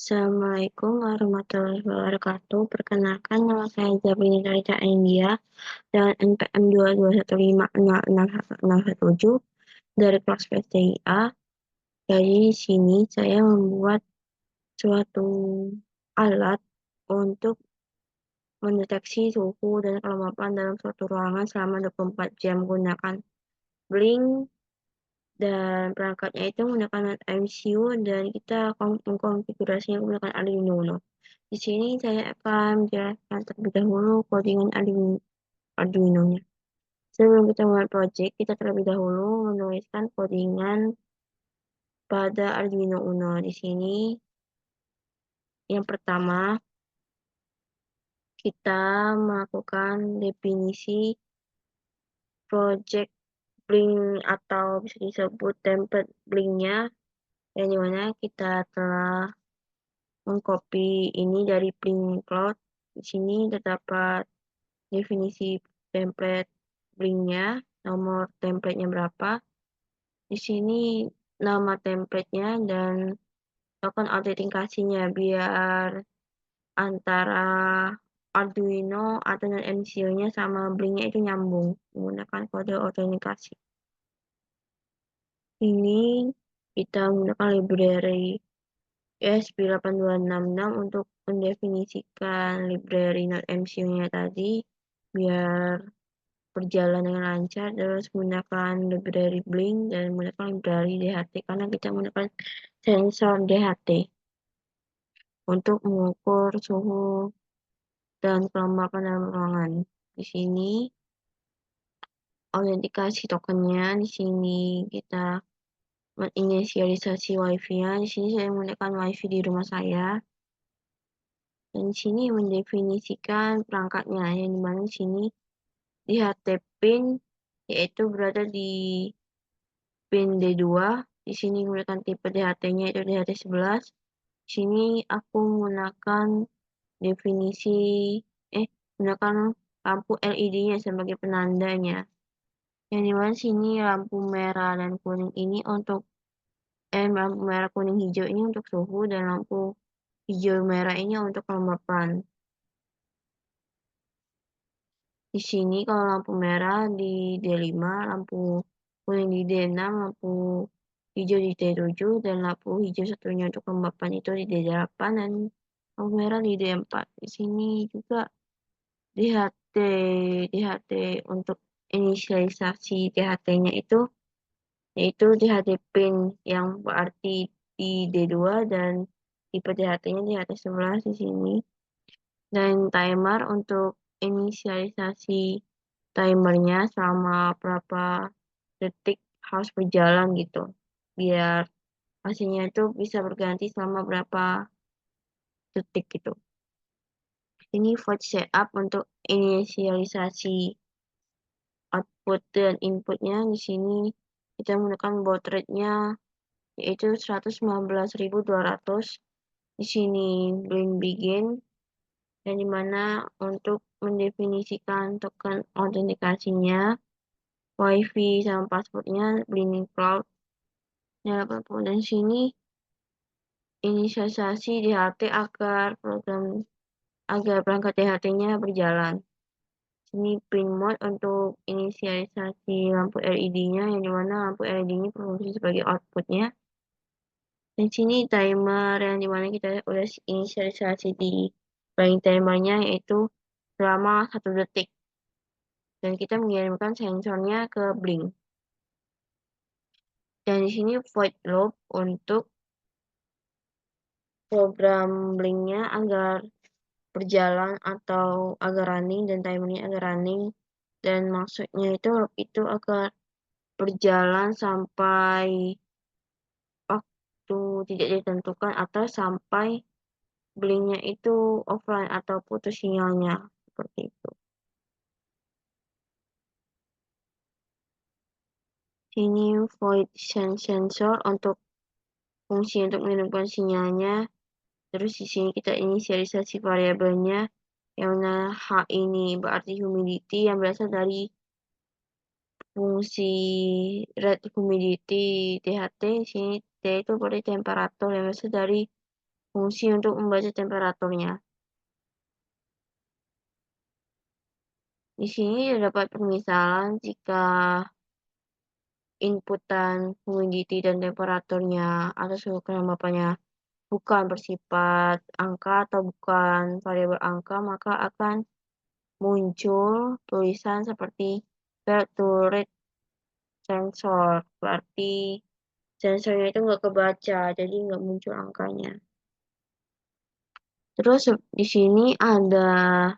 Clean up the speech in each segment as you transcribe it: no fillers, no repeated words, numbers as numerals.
Assalamualaikum warahmatullahi wabarakatuh. Perkenalkan, nama saya Jabrini Darita India dengan NPM 2215006017 dari kelas PTIA. Jadi di sini saya membuat suatu alat untuk mendeteksi suhu dan kelembapan dalam suatu ruangan selama 24 jam menggunakan Blink, dan perangkatnya itu menggunakan MCU, dan kita akan mengkonfigurasinya menggunakan Arduino Uno. Di sini saya akan menjelaskan terlebih dahulu codingan Arduino-nya. Sebelum kita mulai project, kita terlebih dahulu menuliskan codingan pada Arduino Uno. Di sini yang pertama kita melakukan definisi project Blink atau bisa disebut template Blink-nya, yang dimana kita telah mengcopy ini dari Blink Cloud. Di sini terdapat definisi template Blink-nya, nomor template-nya berapa. Di sini nama template-nya dan lakukan autentikasinya biar antara Arduino atau MCU-nya sama Blink-nya itu nyambung menggunakan kode autentikasi. Ini kita menggunakan library ESP8266 untuk mendefinisikan library MCU-nya tadi biar berjalan dengan lancar, terus menggunakan library Blink dan menggunakan library DHT karena kita menggunakan sensor DHT untuk mengukur suhu dan kelembapan dalam ruangan. Di sini autentikasi tokennya, di sini kita menginisialisasi WiFi-nya. Di sini saya menggunakan WiFi di rumah saya. Dan di sini mendefinisikan perangkatnya, yang dimana di sini DHT pin yaitu berada di pin D2. Di sini menggunakan tipe DHT-nya itu DHT11. Di sini aku menggunakan definisi menggunakan lampu LED-nya sebagai penandanya. Yang dimana sini lampu merah dan kuning ini untuk lampu merah kuning hijau ini untuk suhu, dan lampu hijau merah ini untuk kelembapan. Di sini kalau lampu merah di D5, lampu kuning di D6, lampu hijau di D7, dan lampu hijau satunya untuk kelembapan itu di D8, dan lampu merah di D4. Di sini juga DHT DHT untuk inisialisasi DHT-nya itu yaitu DHT pin yang berarti di D2, dan tipe DHT-nya DHT11 di sini. Dan timer untuk inisialisasi timernya selama berapa detik harus berjalan gitu, biar hasilnya itu bisa berganti selama berapa detik gitu. Ini void setup untuk inisialisasi output dan inputnya. Di sini kita menggunakan baud rate-nya yaitu 119.200. Di sini Blink Begin, yang dimana untuk mendefinisikan token autentikasinya, WiFi sama passwordnya Blink Cloud. Dan sini inisialisasi DHT agar perangkat DHT-nya berjalan. Sini print mode untuk inisialisasi lampu LED-nya, yang dimana lampu LED-nya berfungsi sebagai outputnya. Dan sini timer, yang dimana kita udah inisialisasi di Blink timernya yaitu selama 1 detik. Dan kita mengirimkan sensornya ke Blink. Dan di sini void loop untuk program Blink-nya agar berjalan atau agar running, dan timernya agar running, dan maksudnya itu agar berjalan sampai waktu tidak ditentukan atau sampai Blink-nya itu offline atau putus sinyalnya, seperti itu. Sini void sensor untuk fungsi untuk menentukan sinyalnya. Terus di sini kita inisialisasi variabelnya, yang mana H ini berarti humidity yang berasal dari fungsi rate humidity THT. Di sini T itu berarti temperatur yang berasal dari fungsi untuk membaca temperaturnya. Di sini terdapat permisalan jika inputan humidity dan temperaturnya atau suhu kelembapannya bukan bersifat angka atau bukan variabel angka, maka akan muncul tulisan seperti failed to read sensor. Berarti sensornya itu nggak kebaca, jadi nggak muncul angkanya. Terus di sini ada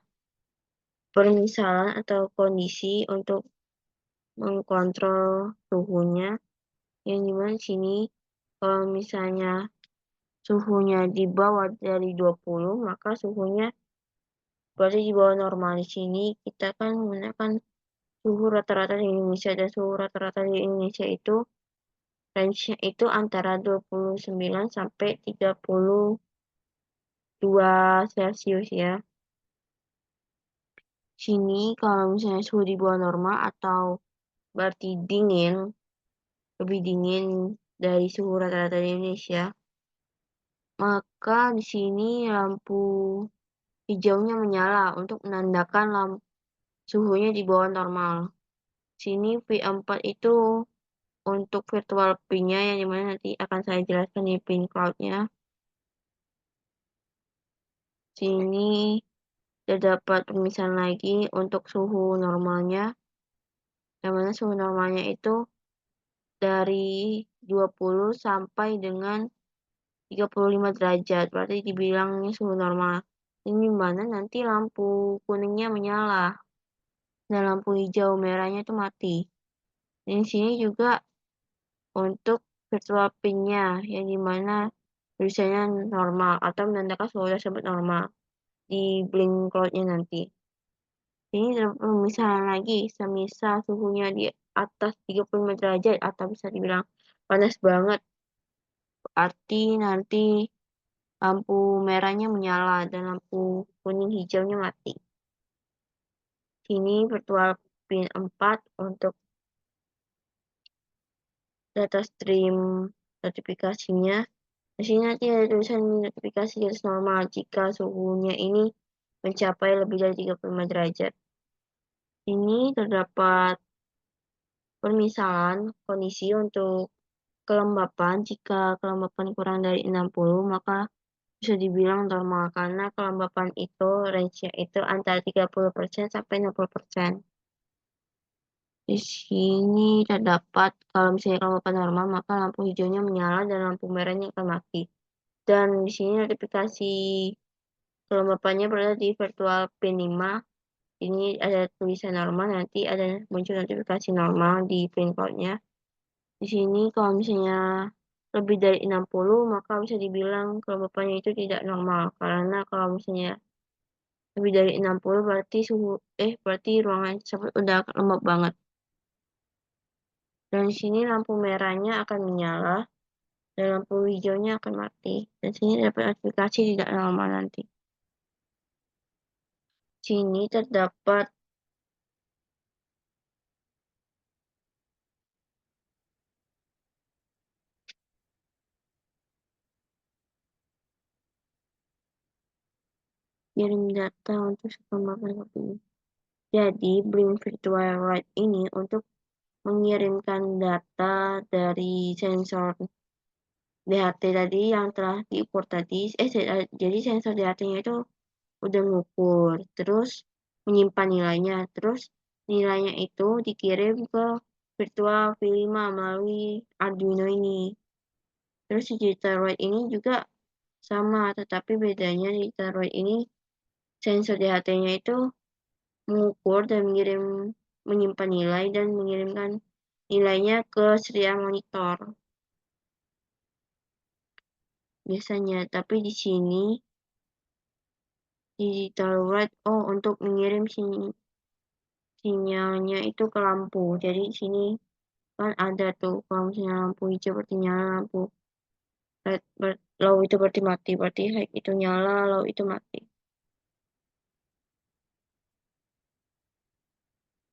permisalan atau kondisi untuk mengkontrol suhunya, yang dimana di sini kalau misalnya suhunya di bawah dari 20, maka suhunya berarti di bawah normal. Di sini kita kan menggunakan suhu rata-rata di Indonesia, dan suhu rata-rata di Indonesia itu range-nya itu antara 29 sampai 32 Celcius ya. Sini kalau misalnya suhu di bawah normal atau berarti dingin, lebih dingin dari suhu rata-rata di Indonesia, maka di sini lampu hijaunya menyala untuk menandakan suhunya di bawah normal. Sini V4 itu untuk virtual pin-nya, yang dimana nanti akan saya jelaskan di pin cloud-nya. Sini terdapat pemisahan lagi untuk suhu normalnya, yang mana suhu normalnya itu dari 20 sampai dengan 35 derajat, berarti dibilangnya suhu normal. Ini mana nanti lampu kuningnya menyala dan lampu hijau merahnya itu mati. Dan di sini juga untuk virtual pin-nya, yang dimana tulisannya normal atau menandakan suhu tersebut normal di blink cloud-nya nanti. Ini misalnya lagi, semisal suhunya di atas 35 derajat atau bisa dibilang panas banget, berarti nanti lampu merahnya menyala dan lampu kuning hijaunya mati. Sini virtual pin 4 untuk data stream notifikasinya. Di sini nanti ada tulisan notifikasi garis normal jika suhunya ini mencapai lebih dari 35 derajat. Ini terdapat permisalan kondisi untuk kelembapan. Jika kelembapan kurang dari 60, maka bisa dibilang normal karena kelembapan itu range-nya itu antara 30% sampai 60%. Di sini terdapat kalau misalnya kelembapan normal, maka lampu hijaunya menyala dan lampu merahnya akan mati. Dan di sini notifikasi kelembapannya berada di virtual pin 5. Ini ada tulisan normal, nanti ada muncul notifikasi normal di pin code-nya. Di sini kalau misalnya lebih dari 60, maka bisa dibilang kelembapannya itu tidak normal. Karena kalau misalnya lebih dari 60 berarti ruangan tersebut udah lembab banget. Dan di sini lampu merahnya akan menyala dan lampu hijaunya akan mati. Dan sini dapat notifikasi tidak normal nanti. Sini terdapat kirim data untuk kelembapan kopi. Jadi, Blink Virtual Light ini untuk mengirimkan data dari sensor DHT tadi yang telah diukur tadi. Jadi sensor DHT-nya itu udah ngukur, terus menyimpan nilainya, terus nilainya itu dikirim ke virtual V5 melalui Arduino ini. Terus si Jitteroid ini juga sama, tetapi bedanya di Jitteroid ini sensor DHT-nya itu mengukur dan menyimpan nilai dan mengirimkan nilainya ke serial monitor biasanya. Tapi di sini digital write untuk mengirim sinyalnya itu ke lampu. Jadi di sini kan ada tuh kalau misalnya lampu hijau berarti nyala, lampu low itu berarti mati, berarti high itu nyala, low itu mati.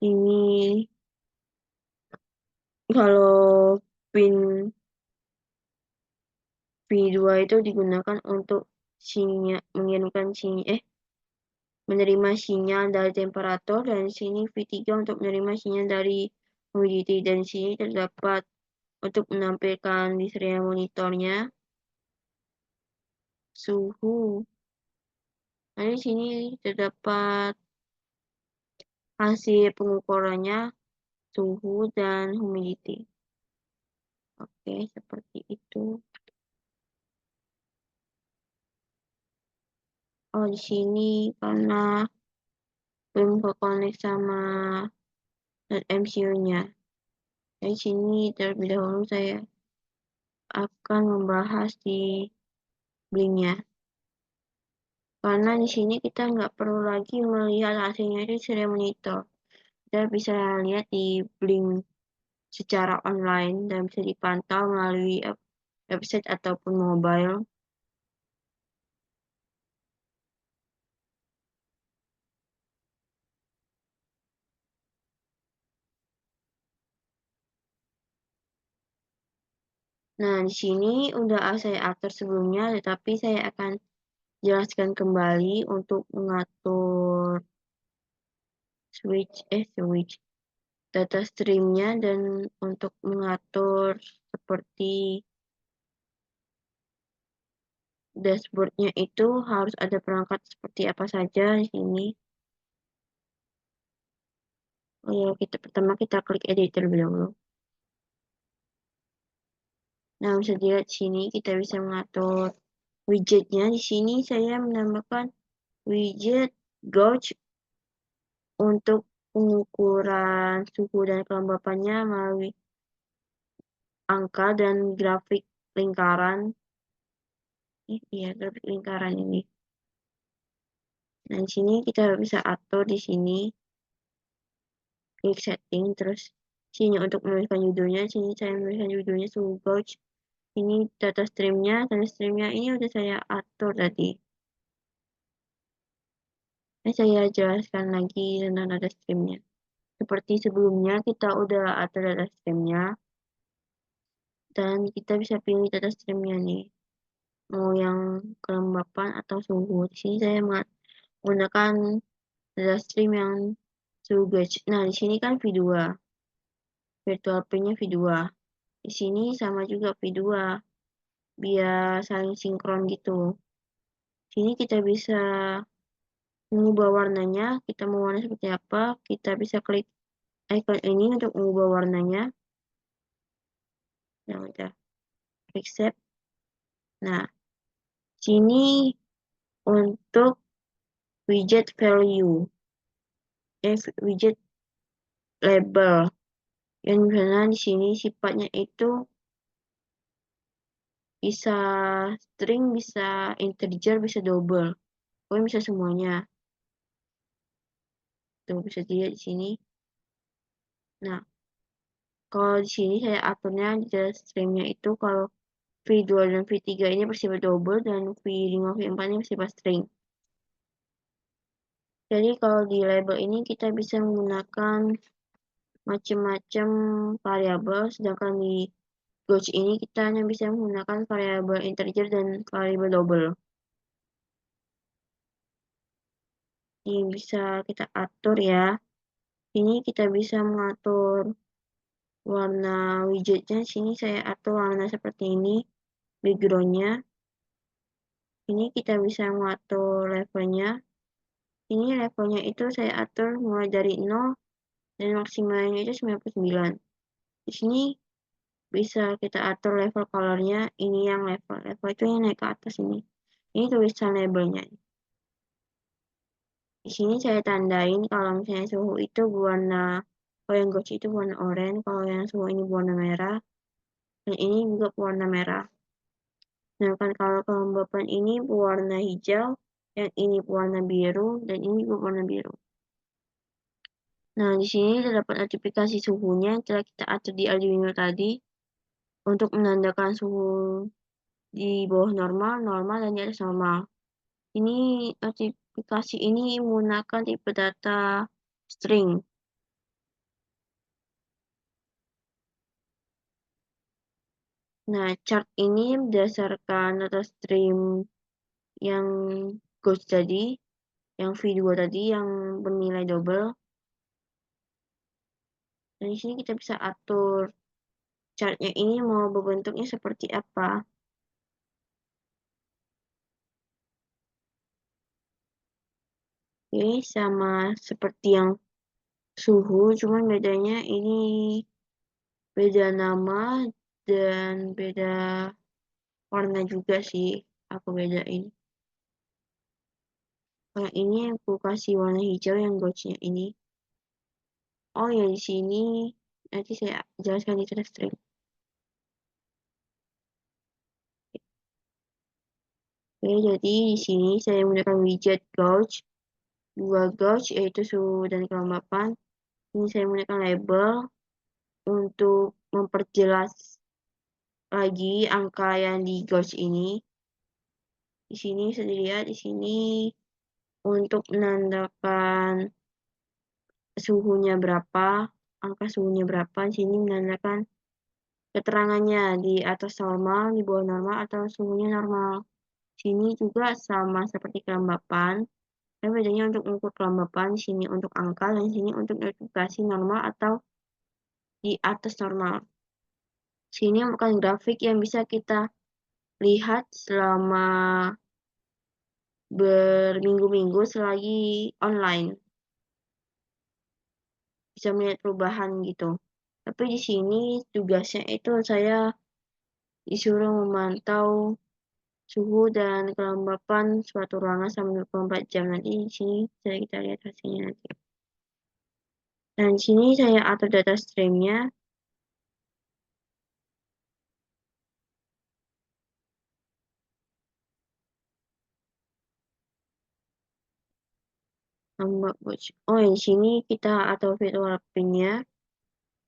Ini kalau pin V2 itu digunakan untuk mengirimkan menerima sinyal dari temperatur, dan di sini V3 untuk menerima sinyal dari humidity, dan di sini terdapat untuk menampilkan di serial monitornya suhu. Nah, di sini terdapat hasil pengukurannya suhu dan humidity. Oke, seperti itu. Oh, di sini karena belum ke-connect sama MCU-nya. Di sini terlebih dahulu saya akan membahas di Blink-nya. Karena di sini kita nggak perlu lagi melihat hasilnya di serial monitor. Kita bisa lihat di Blink secara online dan bisa dipantau melalui website ataupun mobile. Nah, di sini udah saya atur sebelumnya, tetapi saya akan jelaskan kembali untuk mengatur switch data streamnya, dan untuk mengatur seperti dashboardnya itu harus ada perangkat seperti apa saja di sini. Oh ya, pertama kita klik edit terlebih dahulu. Nah, bisa dilihat di sini kita bisa mengatur widgetnya. Di sini saya menambahkan widget gauge untuk pengukuran suhu dan kelembapannya melalui angka dan grafik lingkaran. Iya, grafik lingkaran ini. Nah, di sini kita bisa atur di sini, klik setting, terus sini untuk menuliskan judulnya. Sini saya menuliskan judulnya suhu gauge. Ini data streamnya ini udah saya atur tadi. Saya jelaskan lagi tentang data streamnya. Seperti sebelumnya kita udah atur data streamnya, dan kita bisa pilih data streamnya nih, mau yang kelembapan atau suhu. Di sini saya menggunakan data stream yang suhu gauge. Nah, di sini kan V2, virtual print-nya V2. Di sini sama juga V2, biar saling sinkron gitu. Di sini kita bisa mengubah warnanya, kita mau warna seperti apa, kita bisa klik icon ini untuk mengubah warnanya. Ya udah, klik save. Nah, sini untuk widget value, widget label, yang mana di sini sifatnya itu bisa string, bisa integer, bisa double, pokoknya bisa semuanya. Tuh bisa dilihat di sini. Nah, kalau di sini saya aturnya di stringnya itu kalau V2 dan V3 ini bersifat double, dan V5, V4 ini bersifat string. Jadi kalau di label ini kita bisa menggunakan macam-macam variabel, sedangkan di gauge ini kita hanya bisa menggunakan variabel integer dan variabel double. Ini bisa kita atur ya. Ini kita bisa mengatur warna widgetnya. Sini saya atur warna seperti ini, backgroundnya. Ini kita bisa mengatur levelnya. Ini levelnya itu saya atur mulai dari 0 dan maksimalnya itu 99. Di sini bisa kita atur level colornya. Ini yang level itu yang naik ke atas ini. Ini tulisan labelnya. Di sini saya tandain kalau misalnya suhu itu berwarna, kalau yang gauge itu warna oranye, kalau yang suhu ini berwarna merah, dan ini juga berwarna merah. Sedangkan kalau kelembapan ini berwarna hijau, yang ini berwarna biru, dan ini juga warna biru. Nah, di sini terdapat notifikasi suhunya yang telah kita atur di Arduino tadi, untuk menandakan suhu di bawah normal, normal, dan di atas normal. Ini notifikasi ini menggunakan tipe data string. Nah, chart ini berdasarkan data stream yang gauge tadi, yang V2 tadi yang bernilai double. Dan di sini kita bisa atur chartnya ini mau berbentuknya seperti apa. Oke, sama seperti yang suhu, cuman bedanya ini beda nama dan beda warna juga sih aku bedain. Kalau ini aku kasih warna hijau yang gauge-nya ini. Oh ya, di sini nanti saya jelaskan di string. Oke, jadi di sini saya menggunakan widget gauge, dua gauge yaitu suhu dan kelembapan. Ini saya menggunakan label untuk memperjelas lagi angka yang di gauge ini. Di sini bisa dilihat di sini untuk menandakan suhunya berapa, angka suhunya berapa. Di sini menandakan keterangannya di atas normal, di bawah normal, atau suhunya normal. Sini juga sama seperti kelembapan, tapi bedanya untuk mengukur kelembapan, di sini untuk angka, dan di sini untuk notifikasi normal atau di atas normal. Sini bukan grafik yang bisa kita lihat selama berminggu-minggu selagi online. Bisa melihat perubahan gitu. Tapi di sini tugasnya itu saya disuruh memantau suhu dan kelembapan suatu ruangan selama 24 jam. Nanti di sini bisa kita lihat hasilnya nanti. Dan di sini saya atur data streamnya. Oh, di sini kita atur virtual pin-nya.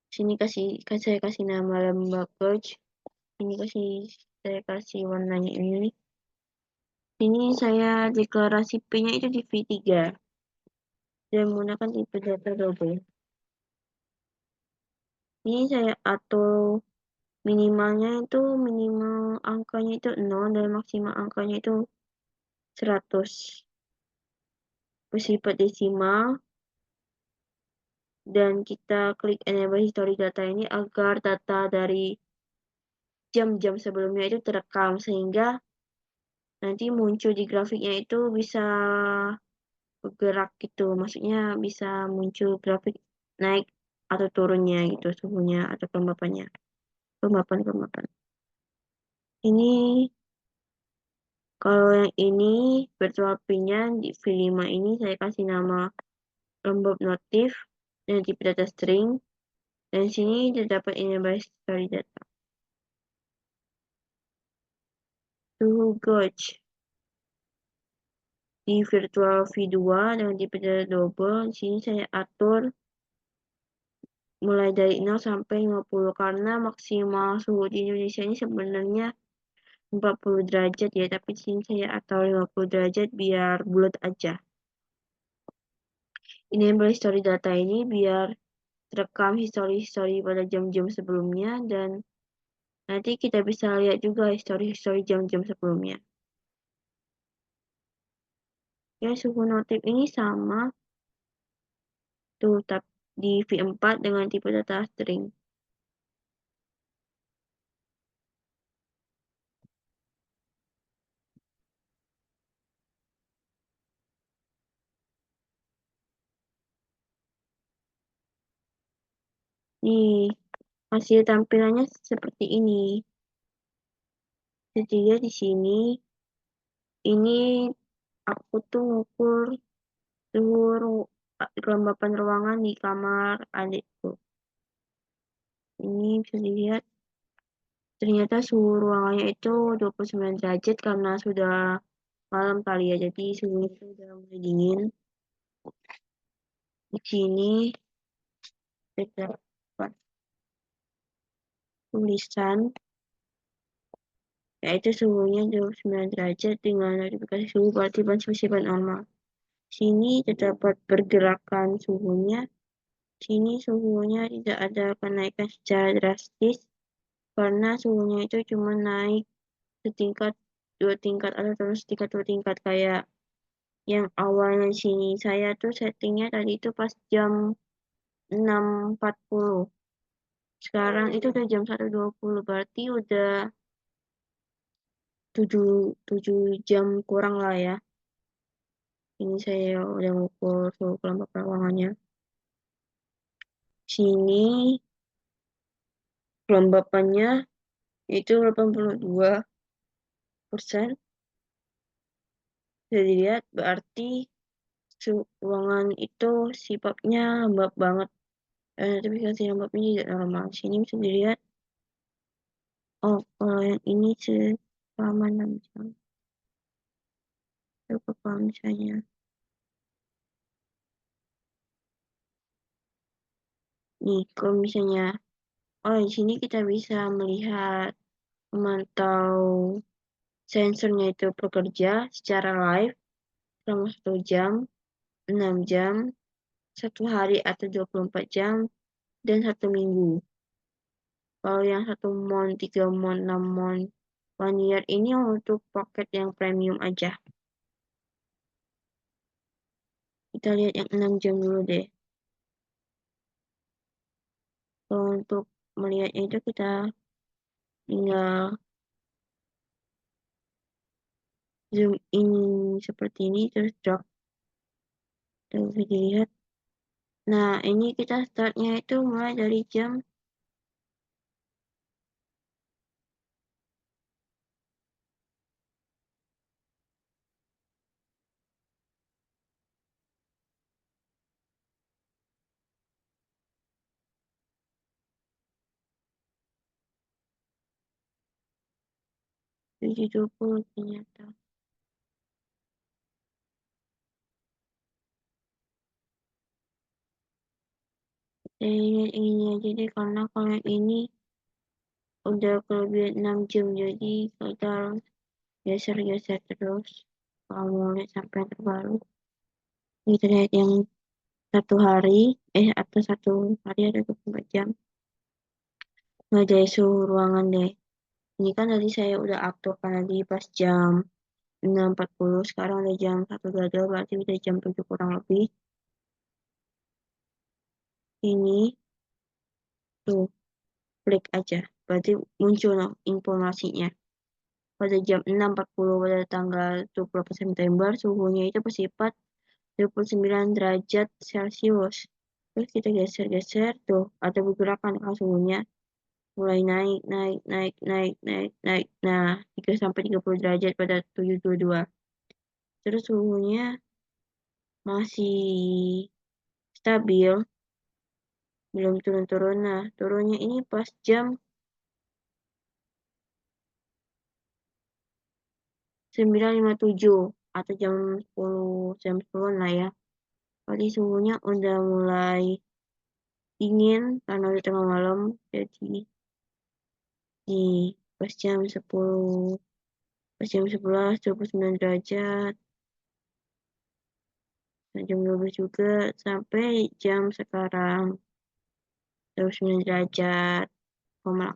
Sini saya kasih nama lembab gauge. Ini saya kasih warnanya ini. Ini saya deklarasi pin-nya itu di V3 dan menggunakan tipe data double. Ini saya atur minimalnya itu minimal angkanya itu 0 dan maksimal angkanya itu 100. Bersifat desimal dan kita klik enable history data ini agar data dari jam-jam sebelumnya itu terekam sehingga nanti muncul di grafiknya itu bisa bergerak gitu, maksudnya bisa muncul grafik naik atau turunnya gitu suhunya atau kelembapan. Ini kalau yang ini virtual pin-nya di V5 ini saya kasih nama lembab notif dan tipe data string, dan sini terdapat enable story data. Suhu gauge di virtual V2 dengan tipe data double. Di sini saya atur mulai dari 0 sampai 50 karena maksimal suhu di Indonesia ini sebenarnya 40 derajat ya, tapi di sini saya atur 50 derajat biar bulat aja. Enable history data ini biar terekam history pada jam-jam sebelumnya dan nanti kita bisa lihat juga history jam-jam sebelumnya. Ya, suhu notif ini sama tuh di V4 dengan tipe data string. Nih, hasil tampilannya seperti ini. Jadi di sini, ini aku tuh ngukur suhu kelembapan ruangan di kamar adikku. Ini bisa dilihat, ternyata suhu ruangannya itu 29 derajat karena sudah malam kali ya, jadi suhunya sudah mulai dingin. Di sini terdapat tulisan yaitu suhunya 29 derajat dengan notifikasi suhu berarti bersifat normal. Sini terdapat pergerakan suhunya. Sini suhunya tidak ada kenaikan secara drastis karena suhunya itu cuma naik setingkat 2 tingkat atau terus tingkat 2 tingkat kayak yang awalnya sini saya tuh settingnya tadi itu pas jam 6.40. Sekarang itu udah jam 1.20, berarti udah 7 jam kurang lah ya. Ini saya udah ngukur suhu kelembapan ruangannya. Sini kelembapannya itu 82%. Bisa dilihat berarti ruangan itu sifatnya lembab banget. Tapi kasih lembabnya tidak normal. Sini bisa dilihat. Oh, kalau yang ini selama 6 jam. Coba kalau misalnya. Nih, kalau misalnya. Oh, di sini kita bisa melihat, memantau sensornya itu bekerja secara live selama 1 jam, 6 jam, 1 hari atau 24 jam, dan 1 minggu. Kalau yang 1 month, 3 month, 6 month, 1 year ini untuk paket yang premium aja. Kita lihat yang 6 jam dulu deh. Kalau untuk melihatnya itu kita tinggal zoom in seperti ini, terus drag. Terus bisa dilihat. Nah, ini kita startnya itu mulai dari jam 7.20 ternyata. Saya lihat ini aja deh, karena kalau yang ini udah kelebihan 6 jam, jadi kita harus geser-geser terus kalau mau lihat sampai yang terbaru. Kita lihat yang 1 hari atau 1 hari ada 24 jam. Nah, dari suhu ruangan deh. Ini kan tadi saya udah atur karena di pas jam 6.40, sekarang udah jam 1.00, berarti udah jam 7 kurang lebih. Ini tuh klik aja, berarti muncul informasinya. Pada jam 6.40 pada tanggal 20 September, suhunya itu bersifat 29 derajat Celcius. Terus kita geser-geser, tuh ada pergerakan kan suhunya. Mulai naik, naik, naik, naik, naik, naik. Nah, 3-30 derajat pada 7.22. Terus suhunya masih stabil, belum turun-turun. Nah, turunnya ini pas jam 9.57 atau jam 10 lah ya. Tadi suhunya udah mulai dingin karena udah tengah malam, jadi di pas jam 11 29 derajat, jam 12 juga, sampai jam sekarang 29 derajat, 8.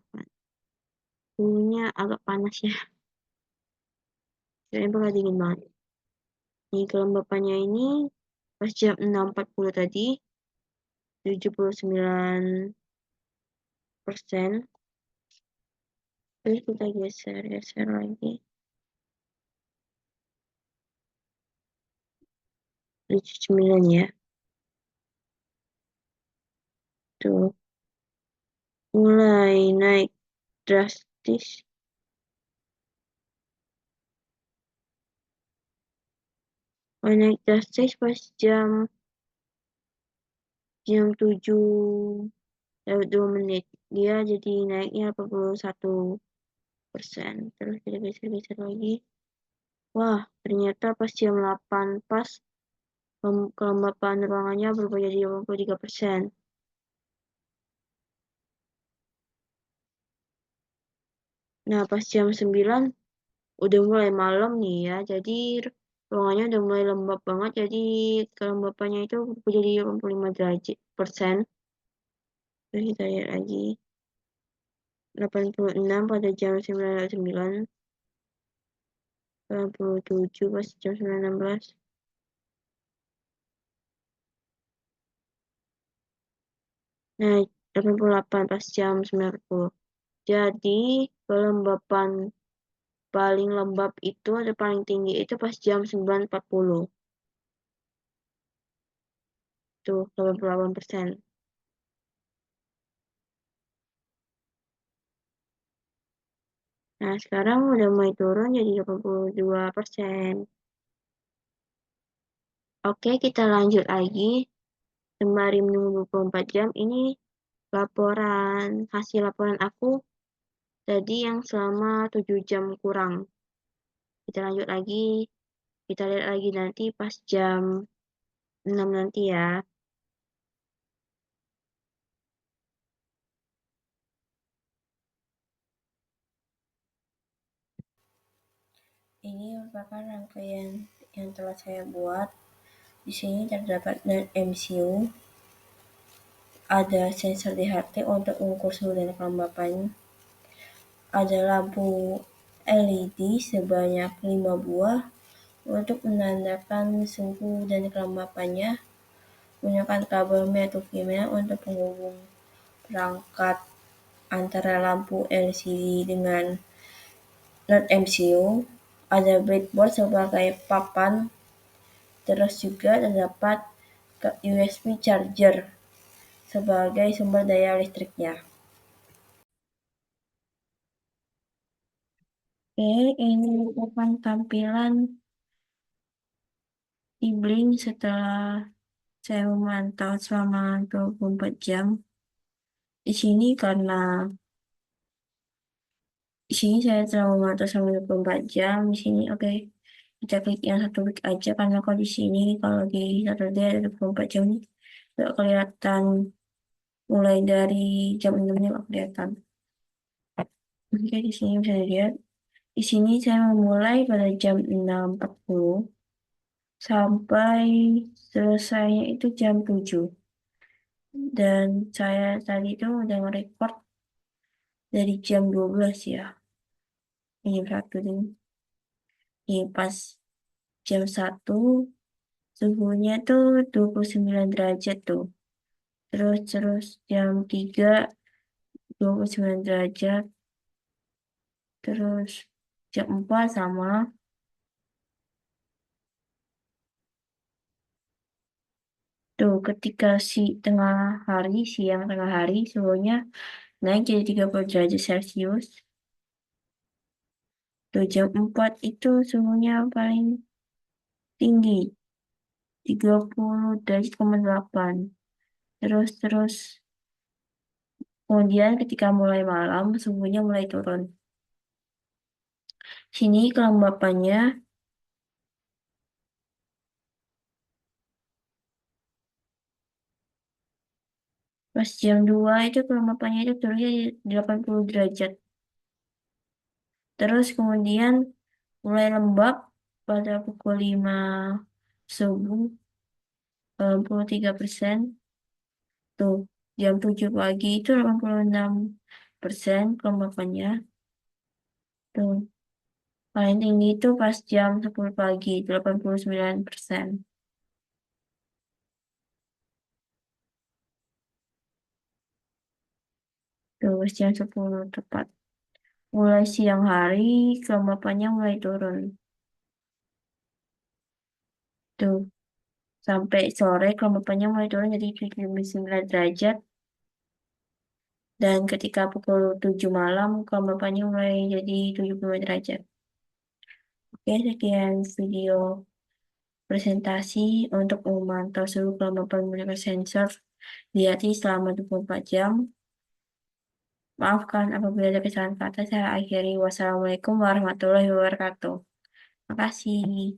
Suhunya agak panas ya, kayaknya bakal dingin banget. Ini kelembapannya ini pas jam 6.40 tadi 79%. Terus kita geser-geser lagi 79 ya. Tuh, mulai naik drastis. Mulai naik drastis pas jam 7 lewat 2 menit. Dia jadi naiknya 81%. Terus kita geser-geser lagi. Wah, ternyata pas jam 8 pas kelembapan ruangannya berubah jadi 83%. Nah, pas jam 9 udah mulai malam nih ya. Jadi ruangannya udah mulai lembab banget. Jadi kelembapannya itu berubah jadi 85%. Terus kita lihat lagi. 86 pada jam 9.09. 87 pas jam 9.16. Nah, 88 pas jam 9.40. Jadi, kelembapan paling lembab itu atau paling tinggi itu pas jam 9.40. Tuh, 88%. Nah, sekarang udah mulai turun jadi 82%. Oke, kita lanjut lagi. Sembari menunggu 24 jam, ini hasil laporan aku tadi yang selama 7 jam kurang. Kita lanjut lagi, kita lihat lagi nanti pas jam 6 nanti ya. Ini merupakan rangkaian yang telah saya buat. Di sini terdapat MCU, ada sensor DHT untuk mengukur suhu dan kelembapan, ada lampu LED sebanyak 5 buah untuk menandakan suhu dan kelembapannya, menggunakan kabel male to female untuk penghubung perangkat antara lampu LCD dengan non-MCU, ada breadboard sebagai papan, terus juga terdapat USB charger sebagai sumber daya listriknya. Oke, ini merupakan tampilan Ibling setelah saya memantau selama 24 jam. Di sini saya telah memantau selama 24 jam. Di sini oke. Kita klik yang 1 week aja karena kalau di sini kalau di Saturday ada 24 jam nih. Nggak kelihatan mulai dari jam 6 nya nggak kelihatan. Oke, di sini bisa dilihat. Di sini saya memulai pada jam 6.40 sampai selesainya itu jam 7. Dan saya tadi itu udah nge-record dari jam 12 ya. Ini satu ini. Ini pas jam 1 suhunya tuh 29 derajat tuh. Terus jam 3 29 derajat. Terus jam 4 sama. Tuh ketika siang tengah hari suhunya naik jadi 30 derajat Celcius. Tuh jam 4 itu suhunya paling tinggi 30 derajat,8. Terus kemudian ketika mulai malam suhunya mulai turun. Sini kelembapannya pas jam 2 itu kelembapannya itu turunnya 80 derajat. Terus kemudian mulai lembab pada pukul 5 subuh 83%. Tuh jam 7 pagi itu 86% kelembapannya. Tuh paling tinggi itu pas jam 10 pagi 89%. Tuh pas jam 10 tepat. Mulai siang hari kelembapannya mulai turun. Tuh sampai sore kelembapannya mulai turun jadi 79 derajat. Dan ketika pukul 7 malam kelembapannya mulai jadi 70 derajat. Oke, sekian video presentasi untuk memantau suhu kelembapan menggunakan sensor DHT selama 24 jam. Maafkan apabila ada kesalahan kata. Saya akhiri. Wassalamualaikum warahmatullahi wabarakatuh. Terima kasih.